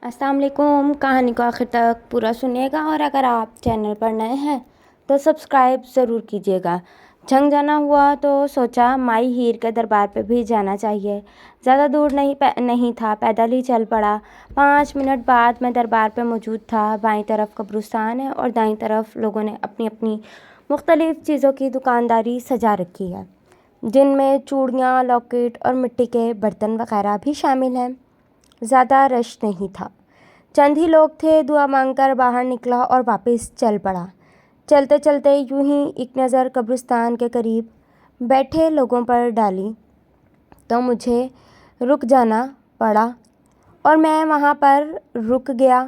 अस्सलाम वालेकुम। कहानी को आखिर तक पूरा सुनिएगा और अगर आप चैनल पर नए हैं तो सब्सक्राइब ज़रूर कीजिएगा। जंग जाना हुआ तो सोचा माई हीर के दरबार पे भी जाना चाहिए। ज़्यादा दूर नहीं था, पैदल ही चल पड़ा। 5 मिनट बाद मैं दरबार पे मौजूद था। बाईं तरफ कब्रिस्तान है और दाईं तरफ लोगों ने अपनी अपनी मुख्तलिफ़ चीज़ों की दुकानदारी सजा रखी है, जिनमें चूड़ियाँ, लॉकेट और मिट्टी के बर्तन वगैरह भी शामिल हैं। ज़्यादा रश नहीं था, चंद ही लोग थे। दुआ मांगकर बाहर निकला और वापस चल पड़ा। चलते चलते यूं ही एक नज़र कब्रिस्तान के करीब बैठे लोगों पर डाली तो मुझे रुक जाना पड़ा और मैं वहाँ पर रुक गया।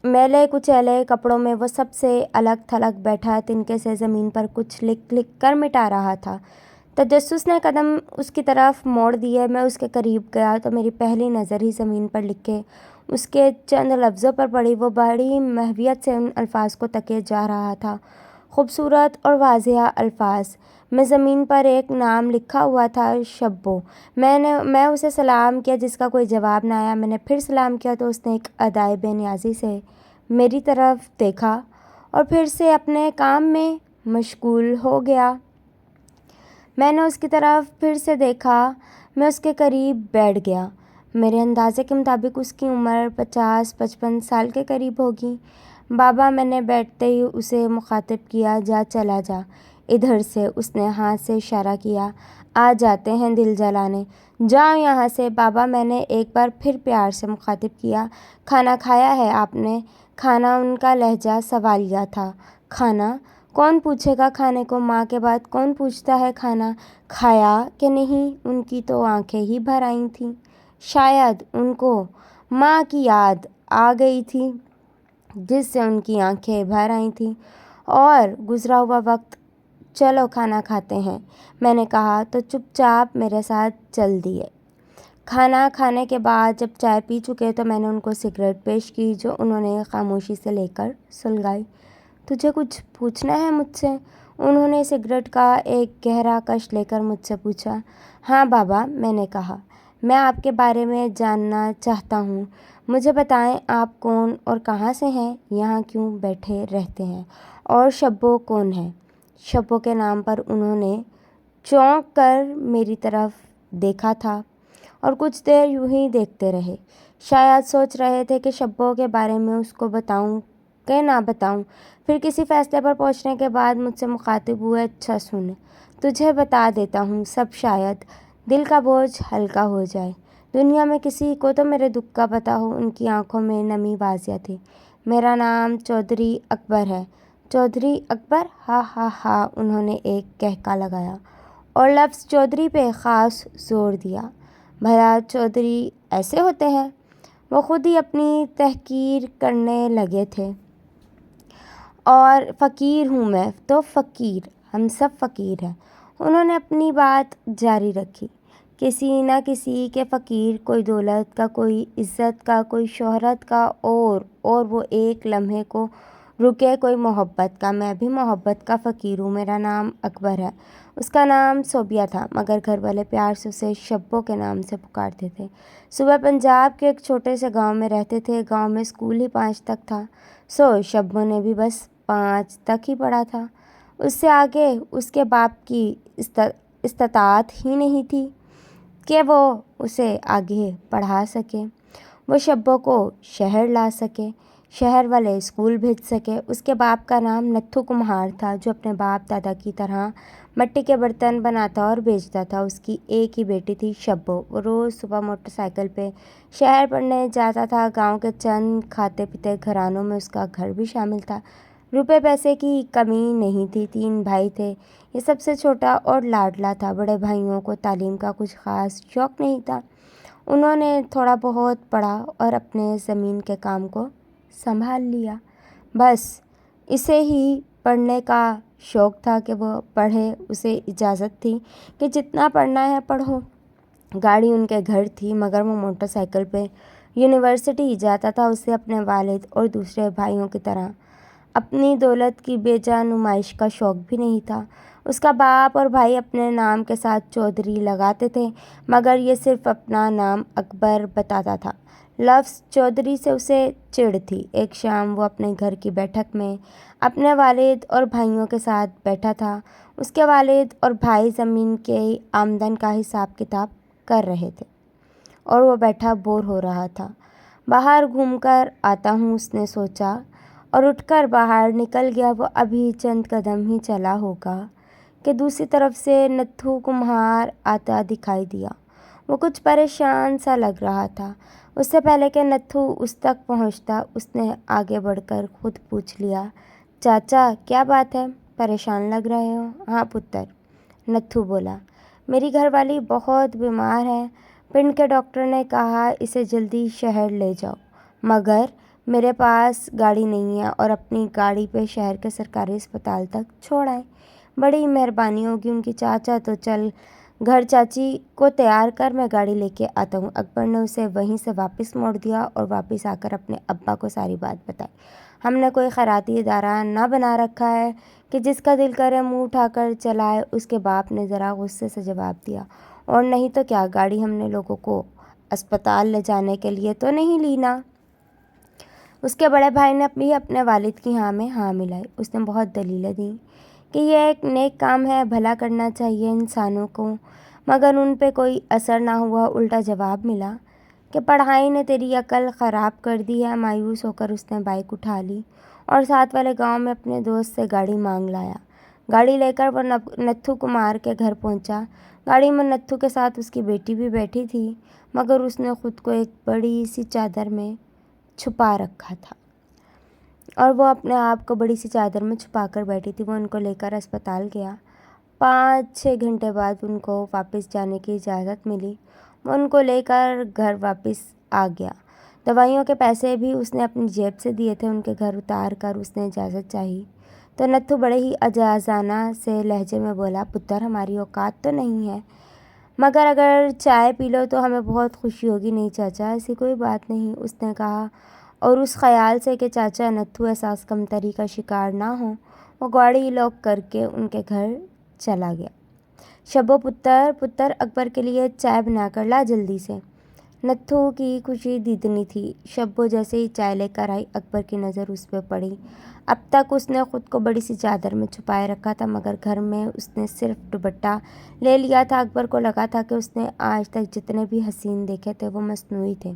मैले कुचैले कपड़ों में वो सबसे अलग थलग बैठा तिनके से ज़मीन पर कुछ लिख लिख कर मिटा रहा था। तजस्सुस ने कदम उसकी तरफ मोड़ दिए। मैं उसके करीब गया तो मेरी पहली नज़र ही ज़मीन पर लिखे उसके चंद लफ्ज़ों पर पड़ी। वो बड़ी महवियत से उन अल्फाज को तके जा रहा था, खूबसूरत और वाज़ेह अल्फाज में ज़मीन पर एक नाम लिखा हुआ था, शब्बो। मैं उसे सलाम किया, जिसका कोई जवाब न आया। मैंने फिर सलाम किया तो उसने एक अदाए बेनियाज़ी से मेरी तरफ देखा और फिर से अपने काम में मशगूल हो गया। मैंने उसकी तरफ फिर से देखा। मैं उसके करीब बैठ गया। मेरे अंदाज़े के मुताबिक उसकी उम्र 50-55 साल के करीब होगी। बाबा, मैंने बैठते ही उसे मुखातिब किया। जा, चला जा इधर से। उसने हाथ से इशारा किया। आ जाते हैं दिल जलाने, जाओ यहाँ से। बाबा, मैंने एक बार फिर प्यार से मुखातिब किया। खाना खाया है आपने? खाना, उनका लहजा सवालिया था। खाना? कौन पूछेगा खाने को? माँ के बाद कौन पूछता है खाना खाया कि नहीं? उनकी तो आंखें ही भर आई थीं। शायद उनको माँ की याद आ गई थी, जिससे उनकी आंखें भर आई थीं। और गुज़रा हुआ वक्त, चलो खाना खाते हैं, मैंने कहा तो चुपचाप मेरे साथ चल दिए। खाना खाने के बाद जब चाय पी चुके तो मैंने उनको सिगरेट पेश की, जो उन्होंने खामोशी से लेकर सुलगाई। तुझे कुछ पूछना है मुझसे? उन्होंने सिगरेट का एक गहरा कश लेकर मुझसे पूछा। हाँ बाबा, मैंने कहा, मैं आपके बारे में जानना चाहता हूँ। मुझे बताएं, आप कौन और कहाँ से हैं? यहाँ क्यों बैठे रहते हैं? और शब्बो कौन है? शब्बो के नाम पर उन्होंने चौंक कर मेरी तरफ देखा था और कुछ देर यूं ही देखते रहे। शायद सोच रहे थे कि शब्बो के बारे में उसको बताऊं कि ना बताऊं। फिर किसी फैसले पर पहुंचने के बाद मुझसे मुखातिब हुए। अच्छा सुन, तुझे बता देता हूँ सब, शायद दिल का बोझ हल्का हो जाए। दुनिया में किसी को तो मेरे दुख का पता हो। उनकी आंखों में नमी वाज़िया थी। मेरा नाम चौधरी अकबर है। चौधरी अकबर? हा हा हा, उन्होंने एक कहका लगाया और लफ्ज़ चौधरी पे ख़ास जोर दिया। भला चौधरी ऐसे होते हैं? वो खुद ही अपनी तहकीर करने लगे थे। और फ़कीर हूँ मैं तो, फ़कीर, हम सब फ़कीर हैं। उन्होंने अपनी बात जारी रखी। किसी न किसी के फ़कीर, कोई दौलत का, कोई इज़्ज़त का, कोई शोहरत का, और वो एक लम्हे को रुके, कोई मोहब्बत का। मैं भी मोहब्बत का फ़कीर हूँ। मेरा नाम अकबर है। उसका नाम सोबिया था, मगर घर वाले प्यार से उसे शब्बो के नाम से पुकारते थे। सुबह पंजाब के एक छोटे से गांव में रहते थे। गांव में स्कूल ही 5 तक था, सो शब्बो ने भी बस 5 तक ही पढ़ा था। उससे आगे उसके बाप की इस्तात ही नहीं थी कि वो उसे आगे पढ़ा सके, वो शब्बो को शहर ला सके, शहर वाले स्कूल भेज सके। उसके बाप का नाम नत्थू कुम्हार था, जो अपने बाप दादा की तरह मिट्टी के बर्तन बनाता और बेचता था। उसकी एक ही बेटी थी, शब्बो। वो रोज़ सुबह मोटरसाइकिल पे शहर पढ़ने जाता था। गांव के चंद खाते पीते घरानों में उसका घर भी शामिल था। रुपए पैसे की कमी नहीं थी। 3 भाई थे, ये सबसे छोटा और लाडला था। बड़े भाइयों को तालीम का कुछ ख़ास शौक़ नहीं था। उन्होंने थोड़ा बहुत पढ़ा और अपने ज़मीन के काम को संभाल लिया। बस इसे ही पढ़ने का शौक़ था कि वो पढ़े। उसे इजाज़त थी कि जितना पढ़ना है पढ़ो। गाड़ी उनके घर थी, मगर वो मोटरसाइकिल पे यूनिवर्सिटी जाता था। उसे अपने वालिद और दूसरे भाइयों की तरह अपनी दौलत की बेजा नुमाइश का शौक़ भी नहीं था। उसका बाप और भाई अपने नाम के साथ चौधरी लगाते थे, मगर ये सिर्फ़ अपना नाम अकबर बताता था। लफ्ज़ चौधरी से उसे चिढ़ थी। एक शाम वो अपने घर की बैठक में अपने वालिद और भाइयों के साथ बैठा था। उसके वालिद और भाई ज़मीन के आमदन का हिसाब किताब कर रहे थे और वो बैठा बोर हो रहा था। बाहर घूमकर आता हूँ, उसने सोचा और उठकर बाहर निकल गया। वो अभी चंद कदम ही चला होगा कि दूसरी तरफ से नत्थू कुम्हार आता दिखाई दिया। वो कुछ परेशान सा लग रहा था। उससे पहले कि नत्थू उस तक पहुंचता, उसने आगे बढ़कर खुद पूछ लिया, चाचा क्या बात है, परेशान लग रहे हो? हाँ पुत्र, नत्थू बोला, मेरी घरवाली बहुत बीमार है। पिंड के डॉक्टर ने कहा इसे जल्दी शहर ले जाओ, मगर मेरे पास गाड़ी नहीं है और अपनी गाड़ी पे शहर के सरकारी अस्पताल तक छोड़ आए। बड़ी मेहरबानी होगी उनकी चाचा, तो चल घर चाची को तैयार कर, मैं गाड़ी लेके आता हूँ। अकबर ने उसे वहीं से वापस मोड़ दिया और वापस आकर अपने अब्बा को सारी बात बताई। हमने कोई खैराती इदारा ना बना रखा है कि जिसका दिल करे मुंह उठाकर चलाए, उसके बाप ने ज़रा गुस्से से जवाब दिया। और नहीं तो क्या, गाड़ी हमने लोगों को अस्पताल ले जाने के लिए तो नहीं ली ना। उसके बड़े भाई ने भी अपने वालिद की हाँ में हाँ मिलाई। उसने बहुत दलीलें दी कि यह एक नेक काम है, भला करना चाहिए इंसानों को, मगर उन पे कोई असर ना हुआ। उल्टा जवाब मिला कि पढ़ाई ने तेरी अकल ख़राब कर दी है। मायूस होकर उसने बाइक उठा ली और साथ वाले गांव में अपने दोस्त से गाड़ी मांग लाया। गाड़ी लेकर वो नत्थू कुमार के घर पहुंचा। गाड़ी में नत्थू के साथ उसकी बेटी भी बैठी थी, मगर उसने खुद को एक बड़ी सी चादर में छुपा रखा था और वो अपने आप को बड़ी सी चादर में छुपा कर बैठी थी। वो उनको लेकर अस्पताल गया। 5-6 घंटे बाद उनको वापस जाने की इजाज़त मिली। वो उनको लेकर घर वापस आ गया। दवाइयों के पैसे भी उसने अपनी जेब से दिए थे। उनके घर उतार कर उसने इजाज़त चाही तो नत्थू बड़े ही अजाज़ाना से लहजे में बोला, पुत्र हमारी औकात तो नहीं है, मगर अगर चाय पी लो तो हमें बहुत खुशी होगी। नहीं चाचा, ऐसी कोई बात नहीं, उसने कहा। और उस ख्याल से कि चाचा नत्थू एहसास कमतरी का शिकार ना हो, वो गाड़ी लॉक करके उनके घर चला गया। शब्बो पुत्र अकबर के लिए चाय बनाकर ला जल्दी से। नत्थू की खुशी दीदनी थी। शब्बो जैसे ही चाय लेकर आई, अकबर की नज़र उस पर पड़ी। अब तक उसने खुद को बड़ी सी चादर में छुपाए रखा था, मगर घर में उसने सिर्फ दुपट्टा ले लिया था। अकबर को लगा था कि उसने आज तक जितने भी हसीन देखे थे वो मस्नूई थे।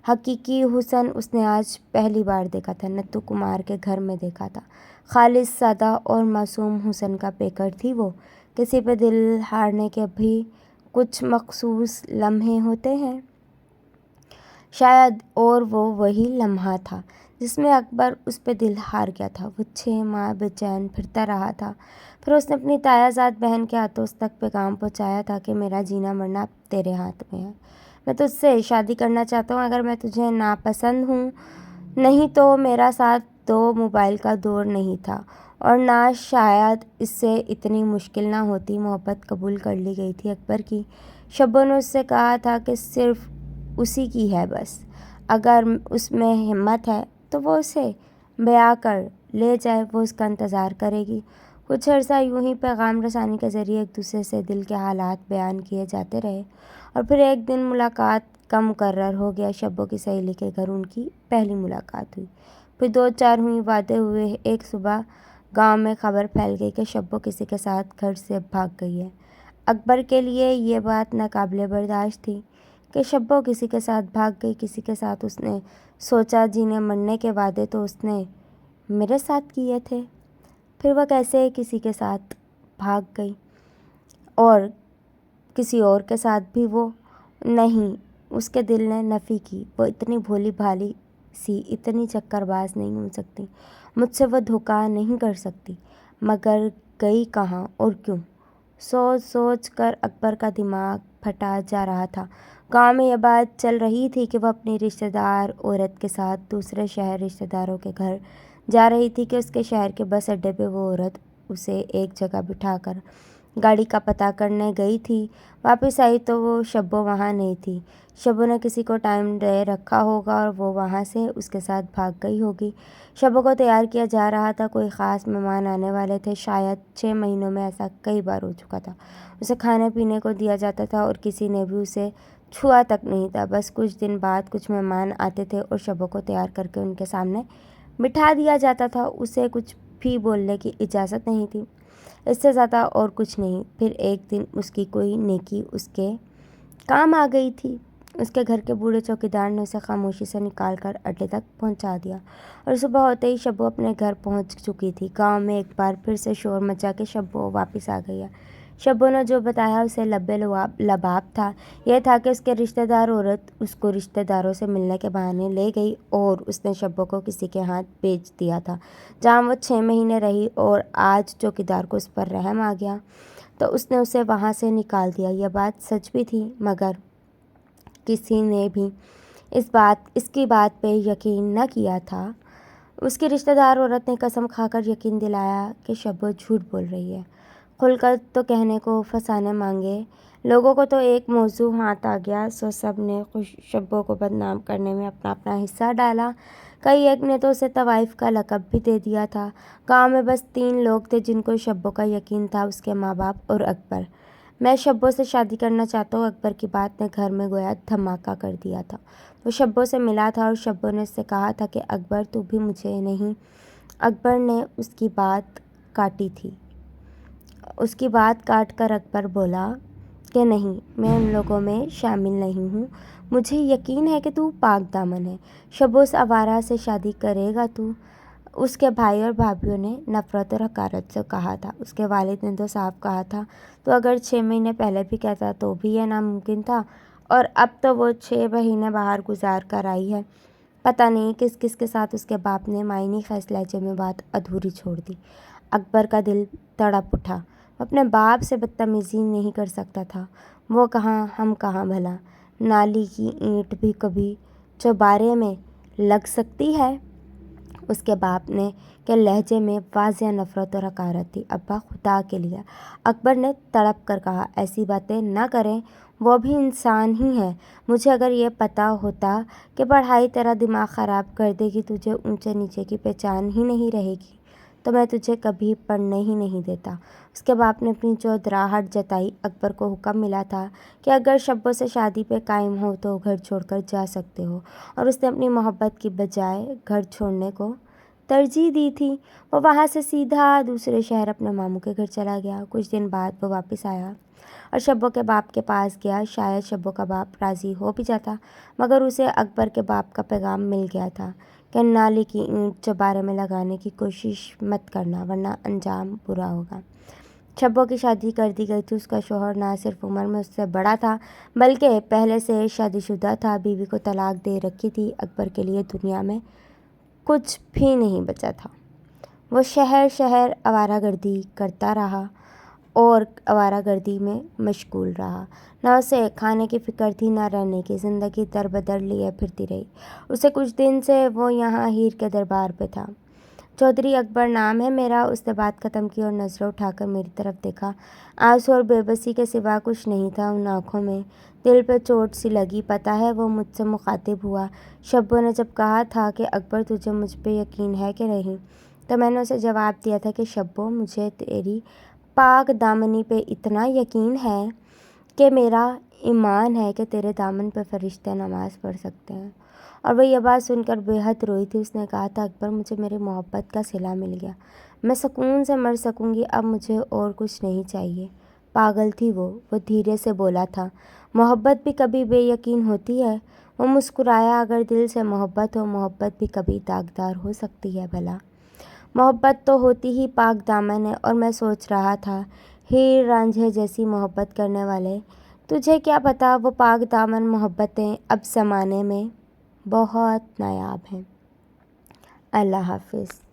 हकीकी हुस्न उसने आज पहली बार देखा था, नत्थू कुमार के घर में देखा था। खालिस, सादा और मासूम हुस्न का पेकर थी वो। किसी पे दिल हारने के भी कुछ मखसूस लम्हे होते हैं शायद, और वो वही लम्हा था जिसमें अकबर उस पे दिल हार गया था। वो 6 माह बेचैन फिरता रहा था। फिर उसने अपनी तायाजाद बहन के हाथों उस तक पैगाम पहुँचाया था कि मेरा जीना मरना अब तेरे हाथ में है। मैं तुझसे शादी करना चाहता हूँ, अगर मैं तुझे नापसंद हूँ। नहीं तो मेरा साथ तो मोबाइल का दौर नहीं था और ना शायद इससे इतनी मुश्किल ना होती। मोहब्बत कबूल कर ली गई थी अकबर की। शब्बों ने उससे कहा था कि सिर्फ उसी की है, बस अगर उसमें हिम्मत है तो वो उसे ब्याह कर ले जाए, वो उसका इंतज़ार करेगी। कुछ अर्सा यूं ही पैगाम रसानी के ज़रिए एक दूसरे से दिल के हालात बयान किए जाते रहे और फिर एक दिन मुलाकात का मुकर्रर हो गया। शब्बों की सहेली के घर उनकी पहली मुलाकात हुई। फिर 2-4 हुई, वादे हुए। एक सुबह गांव में खबर फैल गई कि शब्बो किसी के साथ घर से भाग गई है। अकबर के लिए ये बात नाकाबिले बर्दाश्त थी कि शब्बो किसी के साथ भाग गई, किसी के साथ उसने सोचा जीने मरने के वादे तो उसने मेरे साथ किए थे। फिर वह कैसे किसी के साथ भाग गई और किसी और के साथ भी वो नहीं। उसके दिल ने नफ़ी की, वो इतनी भोली भाली सी, इतनी चक्करबाज नहीं हो सकती, मुझसे वो धोखा नहीं कर सकती। मगर गई कहाँ और क्यों? सोच सोच कर अकबर का दिमाग फटा जा रहा था। गांव में यह बात चल रही थी कि वह अपनी रिश्तेदार औरत के साथ दूसरे शहर रिश्तेदारों के घर जा रही थी कि उसके शहर के बस अड्डे पे वो औरत उसे एक जगह बिठाकर गाड़ी का पता करने गई थी। वापस आई तो वो शब्बो वहाँ नहीं थी। शब्बो ने किसी को टाइम दे रखा होगा और वो वहाँ से उसके साथ भाग गई होगी। शब्बो को तैयार किया जा रहा था, कोई ख़ास मेहमान आने वाले थे। शायद 6 महीनों में ऐसा कई बार हो चुका था। उसे खाने पीने को दिया जाता था और किसी ने भी उसे چھوا تک نہیں تھا۔ بس کچھ دن بعد کچھ مہمان آتے تھے اور شبو کو تیار کر کے ان کے سامنے بٹھا دیا جاتا تھا۔ اسے کچھ بھی بولنے کی اجازت نہیں تھی، اس سے زیادہ اور کچھ نہیں۔ پھر ایک دن اس کی کوئی نیکی اس کے کام آ گئی تھی۔ اس کے گھر کے بوڑھے چوکیدار نے اسے خاموشی سے نکال کر اڈے تک پہنچا دیا اور صبح ہوتے ہی شبو اپنے گھر پہنچ چکی تھی۔ گاؤں میں ایک بار پھر سے شور مچا کے شبو واپس آ گئی ہے۔ شبو نے جو بتایا اسے لبے لباب تھا۔ یہ تھا کہ اس کے رشتہ دار عورت اس کو رشتہ داروں سے ملنے کے بہانے لے گئی اور اس نے شبو کو کسی کے ہاتھ بیچ دیا تھا، جہاں وہ 6 مہینے رہی، اور آج چوکیدار کو اس پر رحم آ گیا تو اس نے اسے وہاں سے نکال دیا۔ یہ بات سچ بھی تھی، مگر کسی نے بھی اس کی بات پہ یقین نہ کیا تھا۔ اس کی رشتہ دار عورت نے قسم کھا کر یقین دلایا کہ شبو جھوٹ بول رہی ہے۔ کھل کر تو کہنے کو فسانے مانگے۔ لوگوں کو تو ایک موضوع ہاتھ آ گیا، سو سب نے شبو کو بدنام کرنے میں اپنا اپنا حصہ ڈالا۔ کئی ایک نے تو اسے طوائف کا لقب بھی دے دیا تھا۔ گاؤں میں بس 3 لوگ تھے جن کو شبو کا یقین تھا، اس کے ماں باپ اور اکبر۔ میں شبو سے شادی کرنا چاہتا ہوں، اکبر کی بات نے گھر میں گویا دھماکہ کر دیا تھا۔ وہ شبو سے ملا تھا اور شبو نے اس سے کہا تھا کہ اکبر تو بھی مجھے نہیں۔ اکبر نے اس کی بات کاٹی تھی۔ اس کی بات کاٹ کر اکبر بولا کہ نہیں، میں ان لوگوں میں شامل نہیں ہوں، مجھے یقین ہے کہ تو پاک دامن ہے۔ شبو اس آوارہ سے شادی کرے گا تو؟ اس کے بھائی اور بھابھیوں نے نفرت اور حقارت سے کہا تھا۔ اس کے والد نے تو صاف کہا تھا، تو اگر 6 مہینے پہلے بھی کہتا تو بھی یہ ناممکن تھا، اور اب تو وہ 6 مہینے باہر گزار کر آئی ہے۔ پتہ نہیں کس کس کے ساتھ اس کے باپ نے معنی خیز لہجے میں بات ادھوری چھوڑ دی۔ اکبر کا دل تڑپ اٹھا۔ وہ اپنے باپ سے بدتمیزی نہیں کر سکتا تھا۔ وہ کہاں، ہم کہاں بھلا؟ نالی کی اینٹ بھی کبھی چوبارے میں لگ سکتی ہے؟ اس کے باپ نے کے لہجے میں واضح نفرت اور حقارت تھی۔ ابا، خدا کے لیے، اکبر نے تڑپ کر کہا، ایسی باتیں نہ کریں، وہ بھی انسان ہی ہے۔ مجھے اگر یہ پتہ ہوتا کہ پڑھائی تیرا دماغ خراب کر دے گی، تجھے اونچے نیچے کی پہچان ہی نہیں رہے گی، تو میں تجھے کبھی پڑھنے ہی نہیں دیتا۔ اس کے باپ نے اپنی چودراہٹ جتائی۔ اکبر کو حکم ملا تھا کہ اگر شبو سے شادی پہ قائم ہو تو گھر چھوڑ کر جا سکتے ہو، اور اس نے اپنی محبت کی بجائے گھر چھوڑنے کو ترجیح دی تھی۔ وہ وہاں سے سیدھا دوسرے شہر اپنے ماموں کے گھر چلا گیا۔ کچھ دن بعد وہ واپس آیا اور شبو کے باپ کے پاس گیا۔ شاید شبو کا باپ راضی ہو بھی جاتا، مگر اسے اکبر کے باپ کا پیغام مل گیا تھا کہ نالی کی اینٹ چوبارے میں لگانے کی کوشش مت کرنا، ورنہ انجام برا ہوگا۔ شبو کی شادی کر دی گئی تھی۔ اس کا شوہر نہ صرف عمر میں اس سے بڑا تھا، بلکہ پہلے سے شادی شدہ تھا۔ بیوی کو طلاق دے رکھی تھی۔ اکبر کے لیے دنیا میں کچھ بھی نہیں بچا تھا۔ وہ شہر شہر آوارہ گردی کرتا رہا اور آوارہ گردی میں مشغول رہا۔ نہ اسے کھانے کی فکر تھی، نہ رہنے کی۔ زندگی در بدر لیے پھرتی رہی۔ اسے کچھ دن سے وہ یہاں ہیر کے دربار پہ تھا۔ چودھری اکبر نام ہے میرا۔ اس نے بات ختم کی اور نظریں اٹھا کر میری طرف دیکھا۔ آنسو اور بے بسی کے سوا کچھ نہیں تھا ان آنکھوں میں۔ دل پہ چوٹ سی لگی۔ پتہ ہے وہ مجھ سے مخاطب ہوا۔ شبو نے جب کہا تھا کہ اکبر تجھے مجھ پہ یقین ہے کہ نہیں، تو میں نے اسے جواب دیا تھا کہ شبو، مجھے تیری پاک دامنی پہ اتنا یقین ہے کہ میرا ایمان ہے کہ تیرے دامن پہ فرشتے نماز پڑھ سکتے ہیں۔ اور وہ یہ بات سن کر بے حد روئی تھی۔ اس نے کہا تھا، اکبر، مجھے میری محبت کا صلہ مل گیا، میں سکون سے مر سکوں گی، اب مجھے اور کچھ نہیں چاہیے۔ پاگل تھی وہ دھیرے سے بولا تھا۔ محبت بھی کبھی بے یقین ہوتی ہے۔ وہ مسکرایا، اگر دل سے محبت ہو، محبت بھی کبھی داغدار ہو سکتی ہے بھلا۔ محبت تو ہوتی ہی پاک دامن ہے، اور میں سوچ رہا تھا، ہیر رانجھے جیسی محبت کرنے والے، تجھے کیا پتہ وہ پاک دامن محبتیں اب زمانے میں بہت نایاب ہیں۔ اللہ حافظ۔